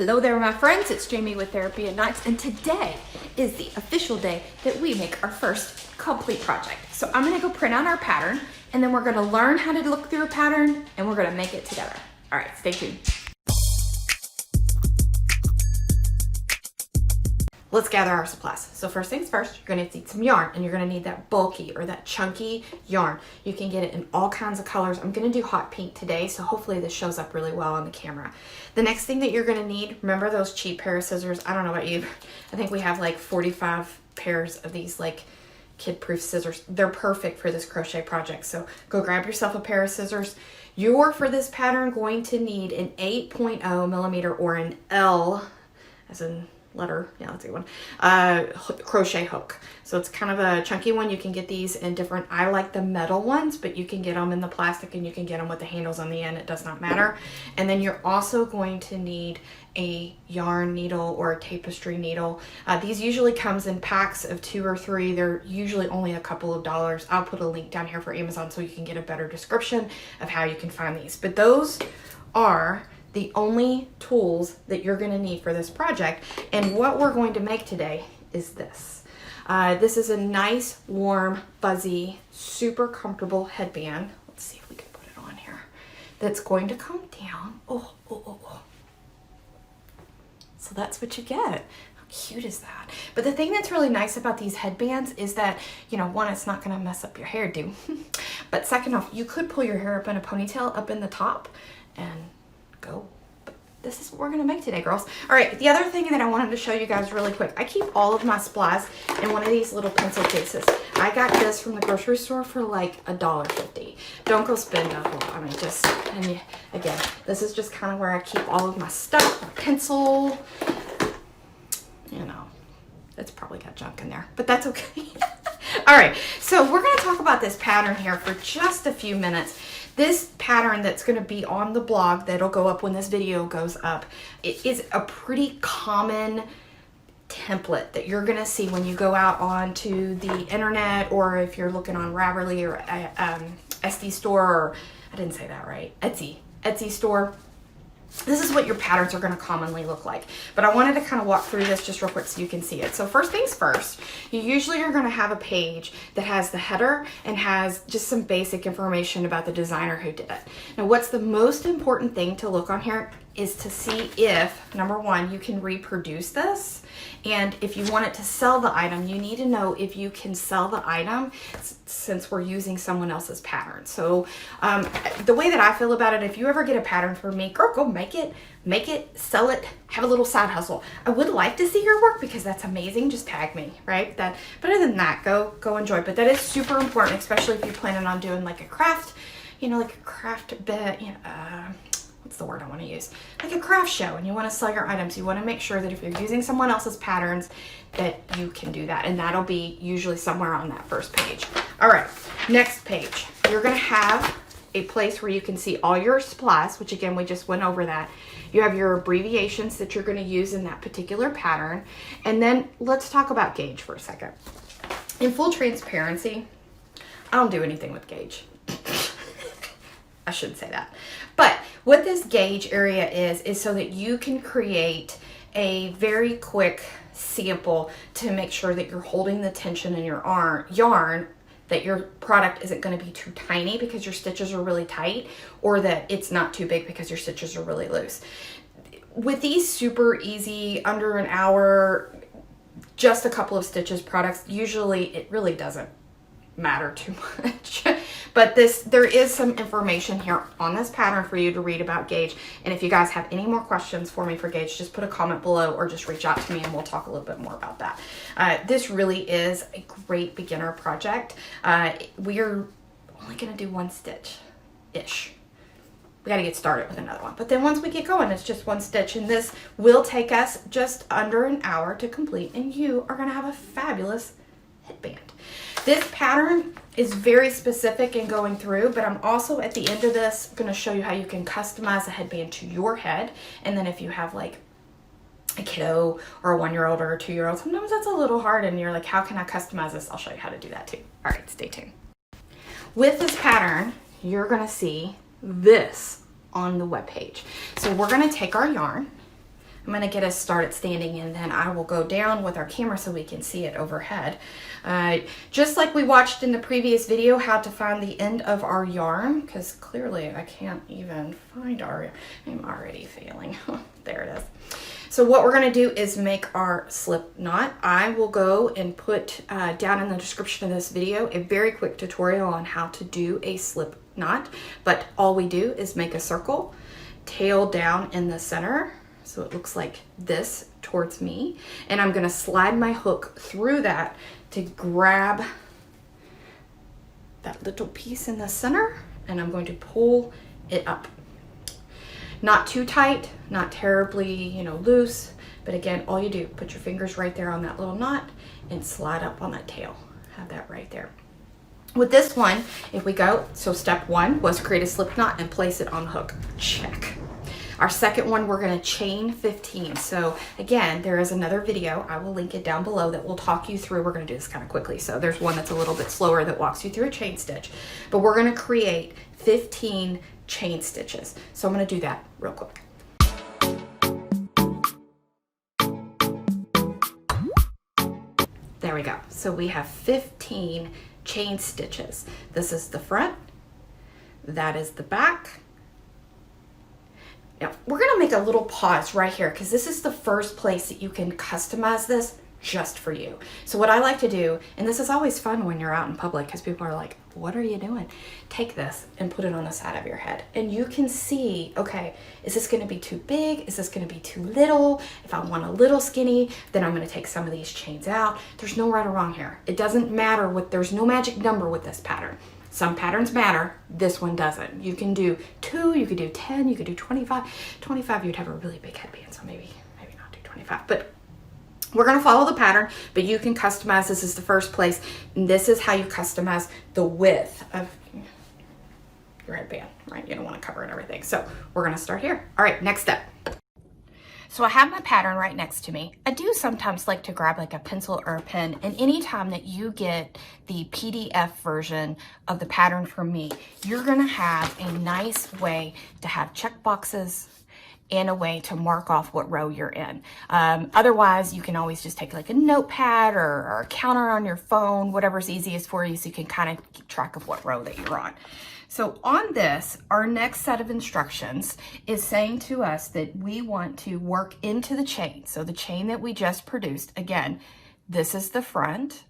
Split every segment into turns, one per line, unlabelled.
Hello there, my friends. It's Jamie with Therapy at Nights, and today is the official day that we make our first complete project. So I'm gonna go print out our pattern, and then we're gonna learn how to look through a pattern, and we're gonna make it together. All right, stay tuned. Let's gather our supplies. So first things first, you're gonna need some yarn, and you're gonna need that bulky or that chunky yarn. You can get it in all kinds of colors. I'm gonna do hot pink today, so hopefully this shows up really well on the camera. The next thing that you're gonna need, remember those cheap pair of scissors? I don't know about you, I think we have like 45 pairs of these like kid-proof scissors. They're perfect for this crochet project, so go grab yourself a pair of scissors. You're, for this pattern, going to need an 8.0 millimeter or an L, as in letter, yeah, that's a good one, crochet hook. So it's kind of a chunky one. You can get these in different, I like the metal ones, but you can get them in the plastic, and you can get them with the handles on the end. It does not matter. And then you're also going to need a yarn needle or a tapestry needle. These usually comes in packs of 2 or 3. They're usually only a couple of dollars. I'll put a link down here for Amazon so you can get a better description of how you can find these. But those are the only tools that you're going to need for this project. And what we're going to make today is this. This is a nice, warm, fuzzy, super comfortable headband. Let's see if we can put it on here. That's going to come down. Oh. So that's what you get. How cute is that? But the thing that's really nice about these headbands is that, you know, one, it's not going to mess up your hairdo. But second off, you could pull your hair up in a ponytail up in the top and go. But this is what we're gonna make today, girls. All right, the other thing that I wanted to show you guys really quick, I keep all of my supplies in one of these little pencil cases. I got this from the grocery store for like $1.50. Don't go spend a whole, I mean, just, and again, this is just kind of where I keep all of my stuff, my pencil, you know, it's probably got junk in there, but that's okay. All right, so we're gonna talk about this pattern here for just a few minutes. This pattern that's going to be on the blog that'll go up when this video goes up, it is a pretty common template that you're going to see when you go out onto the internet, or if you're looking on Ravelry or SD store, or I didn't say that right, Etsy store. This is what your patterns are going to commonly look like. But I wanted to kind of walk through this just real quick so you can see it. So first things first, you usually are going to have a page that has the header and has just some basic information about the designer who did it. Now, what's the most important thing to look on here is to see if, number one, you can reproduce this. And if you want it to sell the item, you need to know if you can sell the item since we're using someone else's pattern. So the way that I feel about it, if you ever get a pattern from me, girl, go make it, sell it, have a little side hustle. I would like to see your work because that's amazing. Just tag me, right? But other than that, go enjoy. But that is super important, especially if you're planning on doing like a craft, you know, like a craft bit, you know, what's the word I want to use? Like a craft show, and you want to sell your items. You want to make sure that if you're using someone else's patterns that you can do that. And that'll be usually somewhere on that first page. All right, next page. You're going to have a place where you can see all your supplies, which again, we just went over that. You have your abbreviations that you're going to use in that particular pattern. And then let's talk about gauge for a second. In full transparency, I don't do anything with gauge. I shouldn't say that. But what this gauge area is so that you can create a very quick sample to make sure that you're holding the tension in your yarn, that your product isn't going to be too tiny because your stitches are really tight, or that it's not too big because your stitches are really loose. With these super easy, under an hour, just a couple of stitches products, usually it really doesn't matter too much. But there is some information here on this pattern for you to read about gauge. And if you guys have any more questions for me for gauge, just put a comment below or just reach out to me and we'll talk a little bit more about that. This really is a great beginner project. We are only going to do one stitch-ish. We got to get started with another one. But then once we get going, it's just one stitch. And this will take us just under an hour to complete. And you are going to have a fabulous headband. This pattern is very specific in going through, but I'm also at the end of this going to show you how you can customize a headband to your head. And then if you have like a kiddo or a 1-year-old or a 2-year-old, sometimes that's a little hard and you're like, how can I customize this? I'll show you how to do that too. All right, stay tuned. With this pattern, you're going to see this on the web page. So we're going to take our yarn. I'm gonna get us started standing, and then I will go down with our camera so we can see it overhead. Just like we watched in the previous video, how to find the end of our yarn, because clearly I can't even find I'm already failing. There it is. So what we're gonna do is make our slip knot. I will go and put down in the description of this video a very quick tutorial on how to do a slip knot, but all we do is make a circle, tail down in the center, so it looks like this towards me, and I'm gonna slide my hook through that to grab that little piece in the center, and I'm going to pull it up. Not too tight, not terribly, loose, but again, all you do, put your fingers right there on that little knot and slide up on that tail. Have that right there. With this one, if we go, so step one was create a slip knot and place it on the hook. Check. Our second one, we're gonna chain 15. So again, there is another video, I will link it down below, that will talk you through. We're gonna do this kind of quickly. So there's one that's a little bit slower that walks you through a chain stitch, but we're gonna create 15 chain stitches. So I'm gonna do that real quick. There we go. So we have 15 chain stitches. This is the front, that is the back. Now, we're gonna make a little pause right here because this is the first place that you can customize this just for you. So what I like to do, and this is always fun when you're out in public because people are like, what are you doing? Take this and put it on the side of your head. And you can see, okay, is this gonna be too big? Is this gonna be too little? If I want a little skinny, then I'm gonna take some of these chains out. There's no right or wrong here. It doesn't matter there's no magic number with this pattern. Some patterns matter, this one doesn't. You can do 2, you could do 10, you could do 25. 25, you'd have a really big headband, so maybe not do 25. But we're gonna follow the pattern, but you can customize. This is the first place. And this is how you customize the width of your headband, right? You don't wanna cover it everything. So we're gonna start here. All right, next step. So I have my pattern right next to me. I do sometimes like to grab like a pencil or a pen, and anytime that you get the PDF version of the pattern from me, you're gonna have a nice way to have check boxes and a way to mark off what row you're in. Otherwise, you can always just take like a notepad or a counter on your phone, whatever's easiest for you, so you can kind of keep track of what row that you're on. So on this, our next set of instructions is saying to us that we want to work into the chain. So the chain that we just produced, again, this is the front,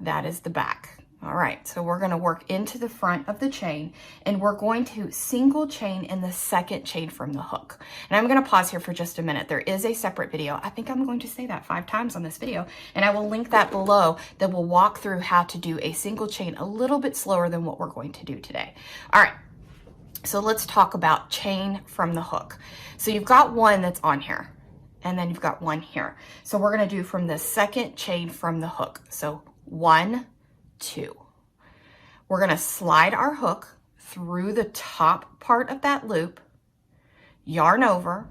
that is the back. All right, so we're gonna work into the front of the chain, and we're going to single chain in the second chain from the hook. And I'm gonna pause here for just a minute. There is a separate video. I think I'm going to say that 5 times on this video, and I will link that below that will walk through how to do a single chain a little bit slower than what we're going to do today. All right, so let's talk about chain from the hook. So you've got one that's on here, and then you've got one here. So we're gonna do from the second chain from the hook. So 1, 2. We're gonna slide our hook through the top part of that loop, yarn over,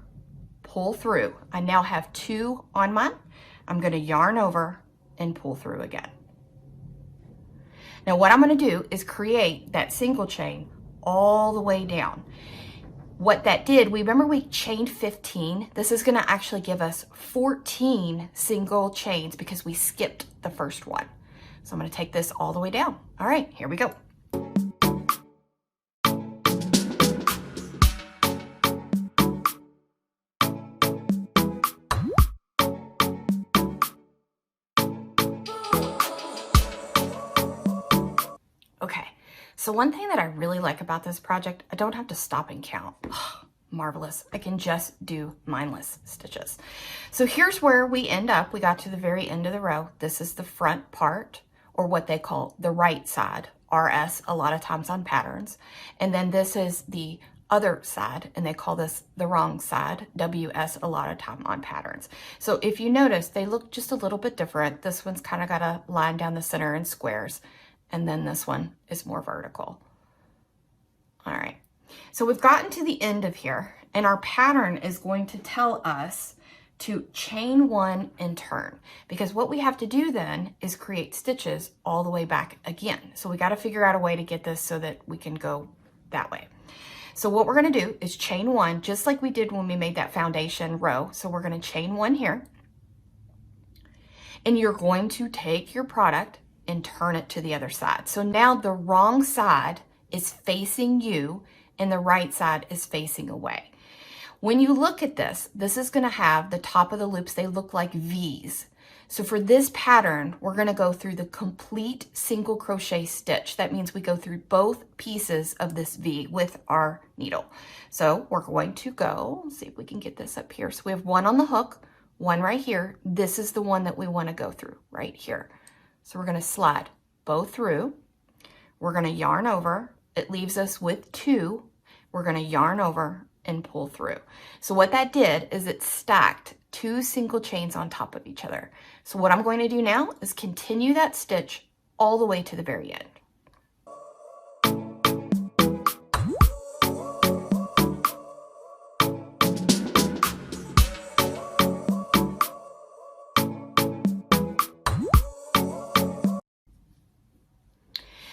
pull through. I now have 2 on mine. I'm gonna yarn over and pull through again. Now what I'm gonna do is create that single chain all the way down. What that did, remember we chained 15? This is gonna actually give us 14 single chains because we skipped the first one. So I'm gonna take this all the way down. All right, here we go. Okay, so one thing that I really like about this project, I don't have to stop and count. Oh, marvelous. I can just do mindless stitches. So here's where we end up. We got to the very end of the row. This is the front part, or what they call the right side, RS a lot of times on patterns. And then this is the other side, and they call this the wrong side, WS a lot of time on patterns. So if you notice, they look just a little bit different. This one's kind of got a line down the center in squares, and then this one is more vertical. All right, so we've gotten to the end of here, and our pattern is going to tell us to chain 1 and turn, because what we have to do then is create stitches all the way back again. So we got to figure out a way to get this so that we can go that way. So what we're going to do is chain one, just like we did when we made that foundation row. So we're going to chain one here. And you're going to take your product and turn it to the other side. So now the wrong side is facing you and the right side is facing away. When you look at this, this is going to have the top of the loops, they look like V's. So for this pattern, we're going to go through the complete single crochet stitch. That means we go through both pieces of this V with our needle. So we're going to go, let's see if we can get this up here. So we have one on the hook, one right here. This is the one that we want to go through right here. So we're going to slide both through. We're going to yarn over. It leaves us with two. We're going to yarn over and pull through. So what that did is it stacked two single chains on top of each other. So what I'm going to do now is continue that stitch all the way to the very end.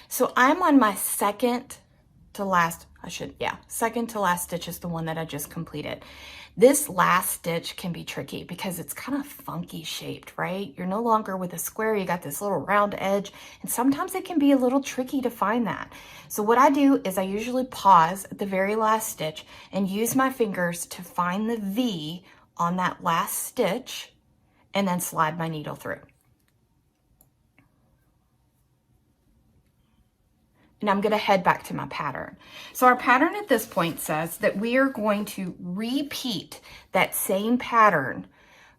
So I'm on my second to last stitch is the one that I just completed. This last stitch can be tricky because it's kind of funky shaped, right? You're no longer with a square, you got this little round edge, and sometimes it can be a little tricky to find that. So what I do is I usually pause at the very last stitch and use my fingers to find the V on that last stitch and then slide my needle through. And I'm going to head back to my pattern. So our pattern at this point says that we are going to repeat that same pattern,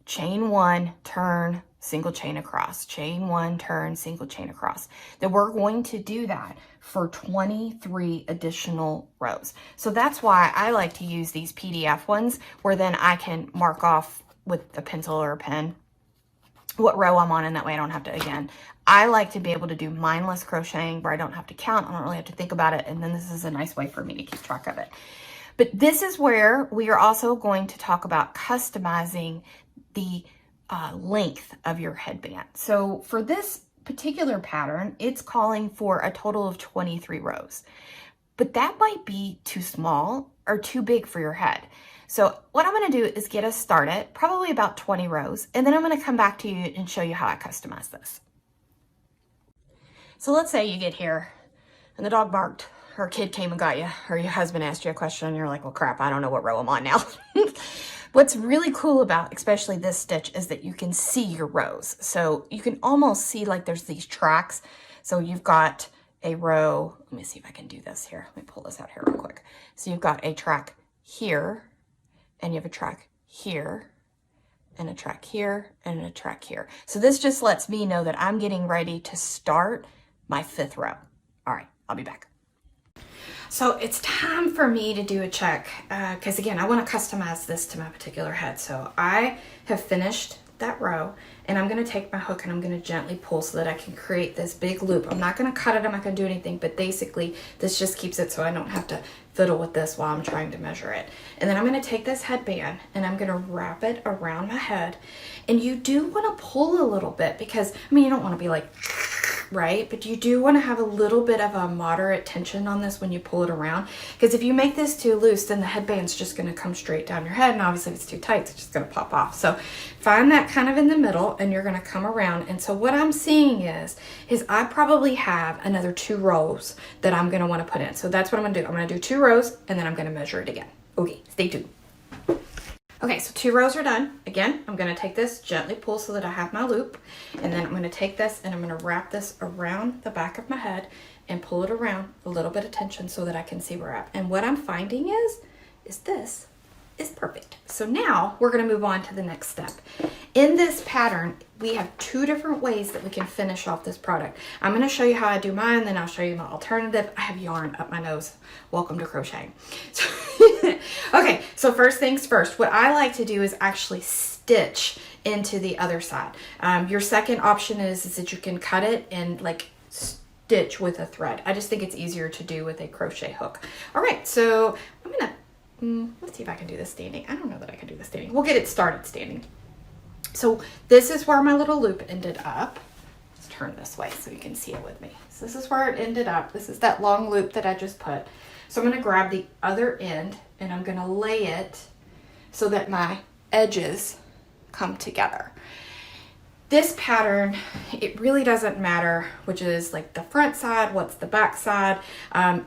chain one, turn, single chain across, chain one, turn, single chain across. That we're going to do that for 23 additional rows. So that's why I like to use these PDF ones where then I can mark off with a pencil or a pen what row I'm on, and that way I don't have to, again, I like to be able to do mindless crocheting where I don't have to count, I don't really have to think about it, and then this is a nice way for me to keep track of it. But this is where we are also going to talk about customizing the length of your headband. So for this particular pattern, it's calling for a total of 23 rows, but that might be too small or too big for your head. So what I'm going to do is get us started, probably about 20 rows, and then I'm going to come back to you and show you how I customize this. So let's say you get here and the dog barked, or a kid came and got you, or your husband asked you a question and you're like, well, crap, I don't know what row I'm on now. What's really cool about especially this stitch is that you can see your rows. So you can almost see like there's these tracks. So you've got a row, let me see if I can do this here. Let me pull this out here real quick. So you've got a track here, and you have a track here, and a track here, and a track here. So this just lets me know that I'm getting ready to start my 5th row. All right, I'll be back. So it's time for me to do a check, because again, I want to customize this to my particular head. So I have finished that row, and I'm going to take my hook and I'm going to gently pull so that I can create this big loop. I'm not going to cut it, I'm not going to do anything, but basically this just keeps it so I don't have to fiddle with this while I'm trying to measure it. And then I'm going to take this headband and I'm going to wrap it around my head. And you do want to pull a little bit because, I mean, you don't want to be like, right? But you do want to have a little bit of a moderate tension on this when you pull it around, because if you make this too loose, then the headband's just going to come straight down your head, and obviously if it's too tight, it's just going to pop off. So find that kind of in the middle, and you're going to come around. And so what I'm seeing is I probably have another 2 rows that I'm going to want to put in. So that's what I'm going to do. I'm going to do 2 rows, and then I'm going to measure it again. Okay, stay tuned. Okay, so 2 rows are done. Again, I'm going to take this, gently pull so that I have my loop, and then I'm going to take this and I'm going to wrap this around the back of my head and pull it around, a little bit of tension so that I can see where I'm at. And what I'm finding is this is perfect. So now we're going to move on to the next step. In this pattern, we have 2 different ways that we can finish off this product. I'm going to show you how I do mine, then I'll show you my alternative. I have yarn up my nose. Welcome to crocheting. Okay, so first things first, what I like to do is actually stitch into the other side. Your second option is that you can cut it and like stitch with a thread. I just think it's easier to do with a crochet hook. All right, so I'm gonna, let's see if I can do this standing. I don't know that I can do this standing. We'll get it started standing. So this is where my little loop ended up. Let's turn this way so you can see it with me. So this is where it ended up. This is that long loop that I just put. So I'm going to grab the other end and I'm going to lay it so that my edges come together. This pattern, it really doesn't matter which is like the front side, what's the back side.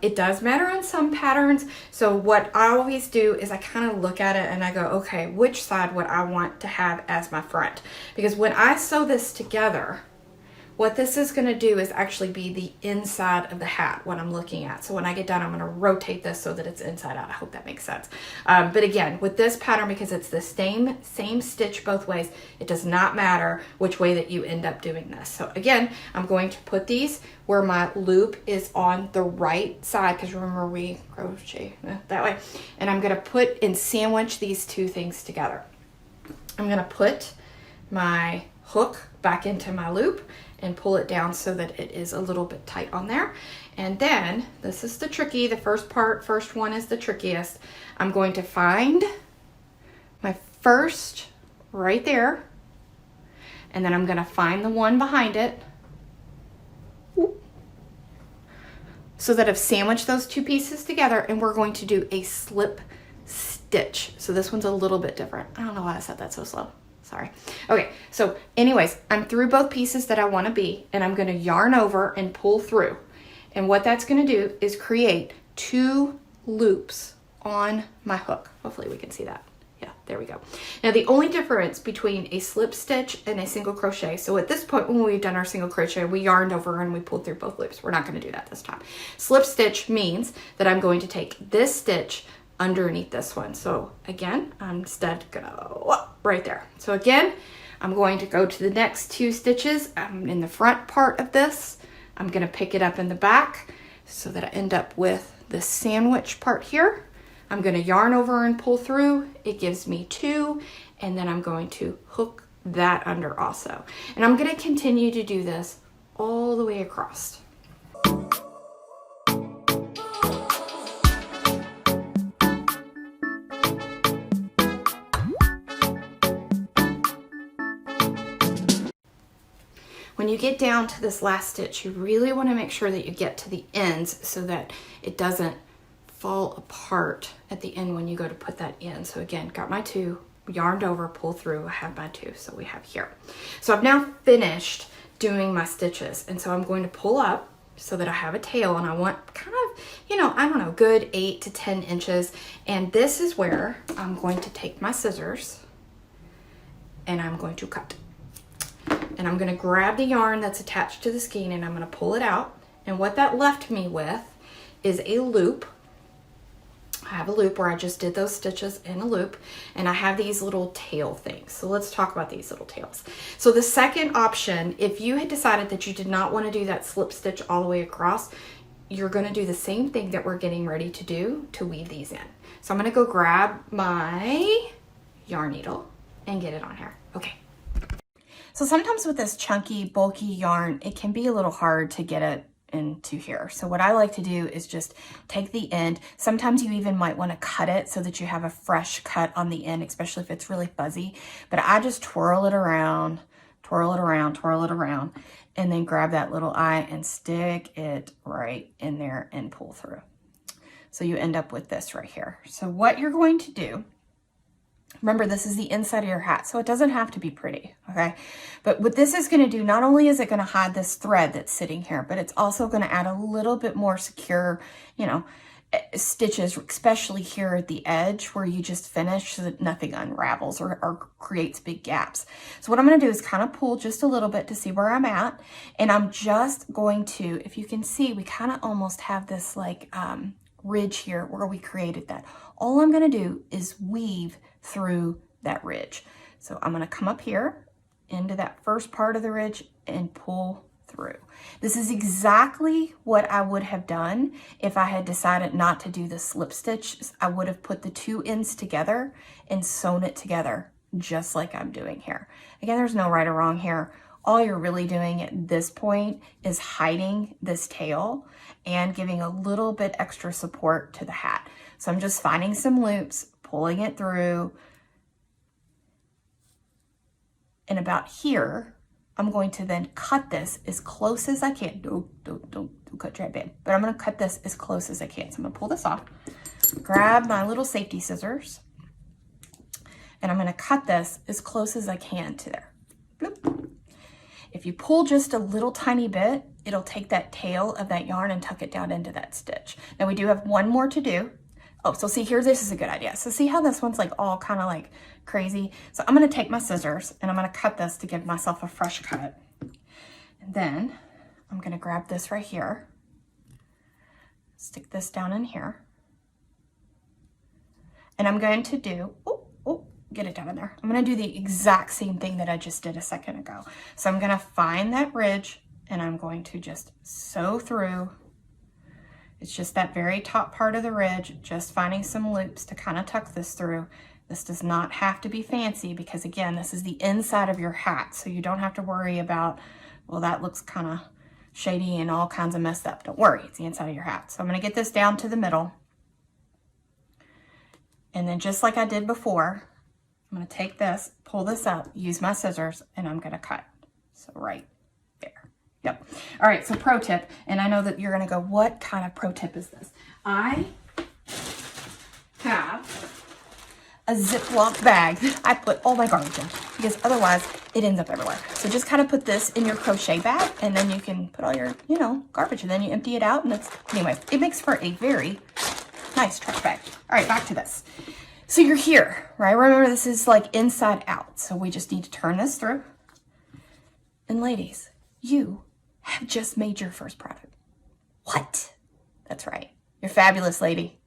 It does matter on some patterns. So what I always do is I kind of look at it and I go, okay, which side would I want to have as my front? Because when I sew this together, what this is going to do is actually be the inside of the hat, what I'm looking at. So when I get done, I'm going to rotate this so that it's inside out. I hope that makes sense. But again, with this pattern, because it's the same stitch both ways, it does not matter which way that you end up doing this. So again, I'm going to put these where my loop is on the right side, because remember we crochet that way. And I'm going to put and sandwich these two things together. I'm going to put my hook back into my loop and pull it down so that it is a little bit tight on there. And then, this is the tricky, the first one is the trickiest. I'm going to find my first right there, and then I'm gonna find the one behind it, so that I've sandwiched those two pieces together, and we're going to do a slip stitch. So this one's a little bit different. I don't know why I said that so slow. Sorry. Okay, so anyways, I'm through both pieces that I want to be, and I'm going to yarn over and pull through. And what that's going to do is create 2 loops on my hook. Hopefully we can see that. Yeah, there we go. Now the only difference between a slip stitch and a single crochet, so at this point when we've done our single crochet, we yarned over and we pulled through both loops. We're not going to do that this time. Slip stitch means that I'm going to take this stitch underneath this one. So again, I'm instead gonna right there. So again, I'm going to go to the next 2 stitches. I'm in the front part of this. I'm gonna pick it up in the back so that I end up with the sandwich part here. I'm gonna yarn over and pull through. It gives me 2, and then I'm going to hook that under also. And I'm gonna continue to do this all the way across. When you get down to this last stitch, you really want to make sure that you get to the ends so that it doesn't fall apart at the end when you go to put that in. So again, got my 2, yarned over, pull through, I have my 2, so we have here. So I've now finished doing my stitches, and so I'm going to pull up so that I have a tail, and I want kind of, you know, I don't know, good 8 to 10 inches. And this is where I'm going to take my scissors and I'm going to cut. And I'm going to grab the yarn that's attached to the skein and I'm going to pull it out. And what that left me with is a loop. I have a loop where I just did those stitches in a loop, and I have these little tail things. So let's talk about these little tails. So the second option, if you had decided that you did not want to do that slip stitch all the way across, you're going to do the same thing that we're getting ready to do to weave these in. So I'm going to go grab my yarn needle and get it on here. Okay. So sometimes with this chunky, bulky yarn, it can be a little hard to get it into here. So what I like to do is just take the end. Sometimes you even might want to cut it so that you have a fresh cut on the end, especially if it's really fuzzy. But I just twirl it around, twirl it around, twirl it around, and then grab that little eye and stick it right in there and pull through. So you end up with this right here. So what you're going to do, remember, this is the inside of your hat, so it doesn't have to be pretty, okay? But what this is going to do, not only is it going to hide this thread that's sitting here, but it's also going to add a little bit more secure, you know, stitches, especially here at the edge where you just finish, so that nothing unravels or creates big gaps. So what I'm going to do is kind of pull just a little bit to see where I'm at, and I'm just going to, if you can see, we kind of almost have this like ridge here where we created that. All I'm going to do is weave through that ridge. So I'm going to come up here into that first part of the ridge and pull through. This is exactly what I would have done if I had decided not to do the slip stitch. I would have put the 2 ends together and sewn it together just like I'm doing here. Again, there's no right or wrong here. All you're really doing at this point is hiding this tail and giving a little bit extra support to the hat. So I'm just finding some loops, pulling it through, and about here, I'm going to then cut this as close as I can. Don't cut your headband. But I'm going to cut this as close as I can. So I'm going to pull this off, grab my little safety scissors, and I'm going to cut this as close as I can to there. Bloop. If you pull just a little tiny bit, it'll take that tail of that yarn and tuck it down into that stitch. Now we do have one more to do. Oh, so see here, this is a good idea. So see how this one's like all kind of like crazy? So I'm gonna take my scissors and I'm gonna cut this to give myself a fresh cut. And then I'm gonna grab this right here, stick this down in here. And I'm going to do, get it down in there. I'm gonna do the exact same thing that I just did a second ago. So I'm gonna find that ridge and I'm going to just sew through. It's just that very top part of the ridge, just finding some loops to kind of tuck this through. This does not have to be fancy because again, this is the inside of your hat. So you don't have to worry about, well, that looks kind of shady and all kinds of messed up. Don't worry, it's the inside of your hat. So I'm gonna get this down to the middle. And then just like I did before, I'm gonna take this, pull this up, use my scissors, and I'm gonna cut. So right there. Yep. All right, so pro tip, and I know that you're gonna go, what kind of pro tip is this? I have a Ziploc bag I put all my garbage in because otherwise it ends up everywhere. So just kind of put this in your crochet bag and then you can put all your, garbage and then you empty it out and anyway, it makes for a very nice trash bag. All right, back to this. So you're here, right? Remember, this is like inside out. So we just need to turn this through. And ladies, you have just made your first product. What? That's right. You're fabulous, lady.